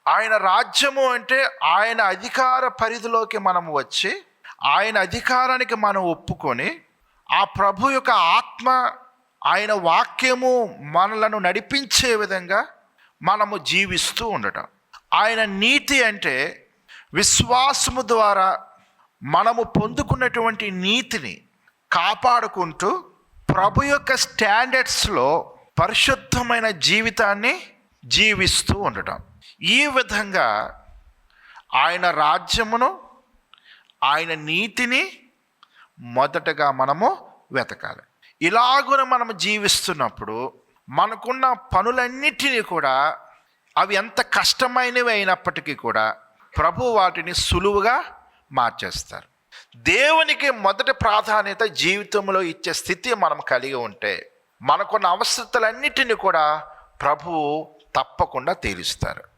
ఆయన రాజ్యము అంటే ఆయన అధికార పరిధిలోకి మనం వచ్చి ఆయన అధికారానికి మనం ఒప్పుకొని ఆ ప్రభు యొక్క ఆత్మ ఆయన వాక్యము మనలను నడిపించే విధంగా మనము జీవిస్తూ ఉండటం. ఆయన నీతి అంటే విశ్వాసము ద్వారా మనము పొందుకున్నటువంటి నీతిని కాపాడుకుంటూ ప్రభు యొక్క స్టాండర్డ్స్లో పరిశుద్ధమైన జీవితాన్ని జీవిస్తూ ఉండటం. ఈ విధంగా ఆయన రాజ్యమును ఆయన నీతిని మొదటగా మనము వెతకాలి. ఇలాగున మనము జీవిస్తున్నప్పుడు మనకున్న పనులన్నిటినీ కూడా అవి ఎంత కష్టమైనవి అయినప్పటికీ కూడా ప్రభు వాటిని సులువుగా మార్చేస్తారు. దేవునికి మొదటి ప్రాధాన్యత జీవితంలో ఇచ్చే స్థితి మనం కలిగి ఉంటే మనకున్న అవసరతలన్నిటినీ కూడా ప్రభువు తప్పకుండా తీరుస్తారు.